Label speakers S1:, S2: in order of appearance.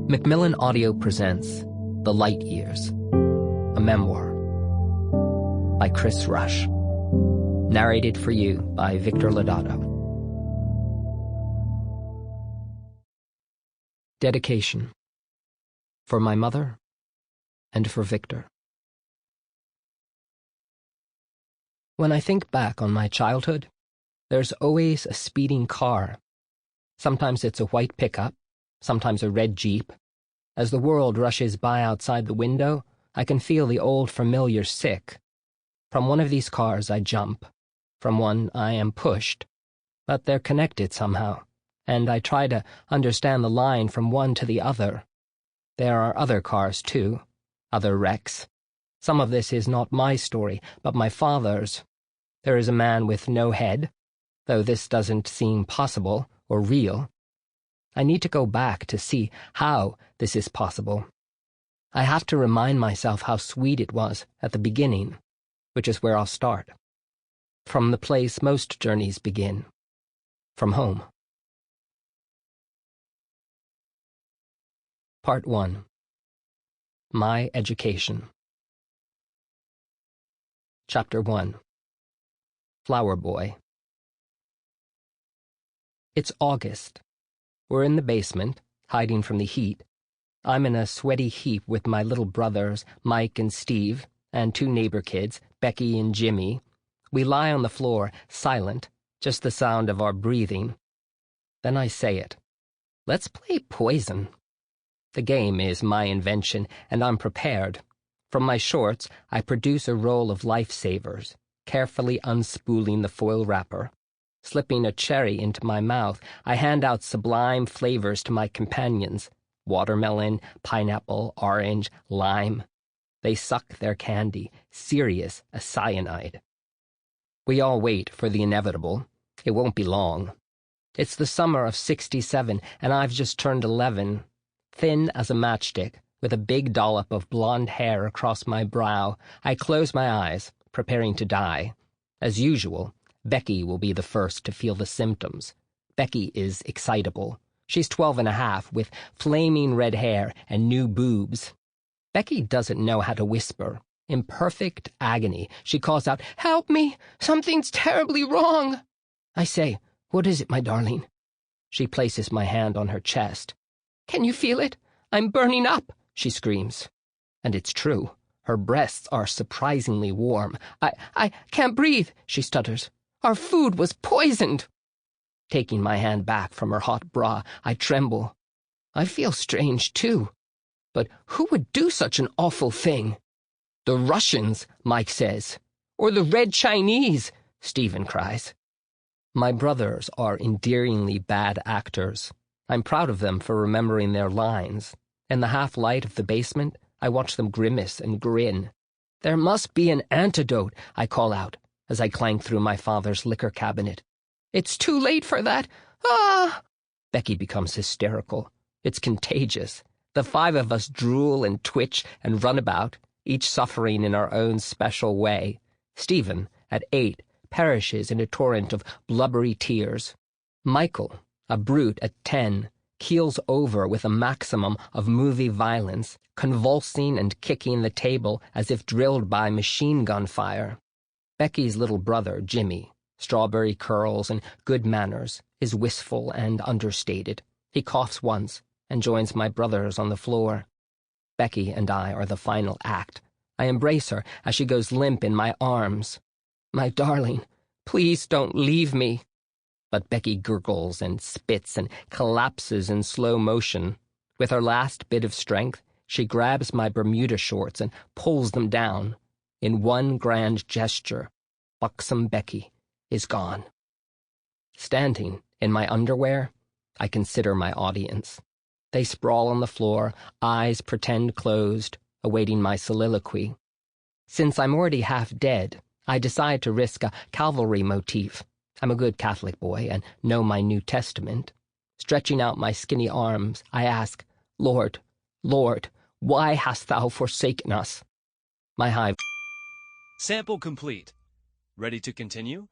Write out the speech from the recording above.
S1: Macmillan Audio presents The Light Years, a memoir by Chris Rush, narrated for you by Victor Lodato. Dedication for my mother and for Victor. When I think back on my childhood, there's always a speeding car. Sometimes it's a white pickup, sometimes a red Jeep. As the world rushes by outside the window, I can feel the old familiar sick. From one of these cars I jump. From one I am pushed. But they're connected somehow, and I try to understand the line from one to the other. There are other cars, too, other wrecks. Some of this is not my story, but my father's. There is a man with no head, though this doesn't seem possible or real. I need to go back to see how this is possible. I have to remind myself how sweet it was at the beginning, which is where I'll start. From the place most journeys begin, from home. Part 1. My Education. Chapter 1. Flower Boy. It's August. We're in the basement, hiding from the heat. I'm in a sweaty heap with my little brothers, Mike and Steve, and two neighbor kids, Becky and Jimmy. We lie on the floor, silent, just the sound of our breathing. Then I say it. Let's play poison. The game is my invention, and I'm prepared. From my shorts, I produce a roll of lifesavers, carefully unspooling the foil wrapper. Slipping a cherry into my mouth, I hand out sublime flavors to my companions: watermelon, pineapple, orange, lime. They suck their candy, serious as cyanide. We all wait for the inevitable. It won't be long. It's the summer of '67, and I've just turned 11, thin as a matchstick, with a big dollop of blonde hair across my brow. I close my eyes, preparing to die. As usual, Becky will be the first to feel the symptoms. Becky is excitable. She's 12 and a half, with flaming red hair and new boobs. Becky doesn't know how to whisper. In perfect agony, she calls out, "Help me! Something's terribly wrong!" I say, "What is it, my darling?" She places my hand on her chest. "Can you feel it? I'm burning up!" she screams. And it's true. Her breasts are surprisingly warm. I can't breathe," she stutters. "Our food was poisoned." Taking my hand back from her hot bra, I tremble. I feel strange, too. But who would do such an awful thing? "The Russians," Mike says. "Or the Red Chinese," Stephen cries. My brothers are endearingly bad actors. I'm proud of them for remembering their lines. In the half-light of the basement, I watch them grimace and grin. "There must be an antidote," I call out, as I clank through my father's liquor cabinet. "It's too late for that. Ah!" Becky becomes hysterical. It's contagious. The five of us drool and twitch and run about, each suffering in our own special way. Stephen, at 8, perishes in a torrent of blubbery tears. Michael, a brute at 10, keels over with a maximum of movie violence, convulsing and kicking the table as if drilled by machine gun fire. Becky's little brother, Jimmy, strawberry curls and good manners, is wistful and understated. He coughs once and joins my brothers on the floor. Becky and I are the final act. I embrace her as she goes limp in my arms. "My darling, please don't leave me." But Becky gurgles and spits and collapses in slow motion. With her last bit of strength, she grabs my Bermuda shorts and pulls them down. In one grand gesture, buxom Becky is gone. Standing in my underwear, I consider my audience. They sprawl on the floor, eyes pretend closed, awaiting my soliloquy. Since I'm already half dead, I decide to risk a cavalry motif. I'm a good Catholic boy and know my New Testament. Stretching out my skinny arms, I ask, "Lord, Lord, why hast thou forsaken us?" My high...
S2: Sample complete. Ready to continue?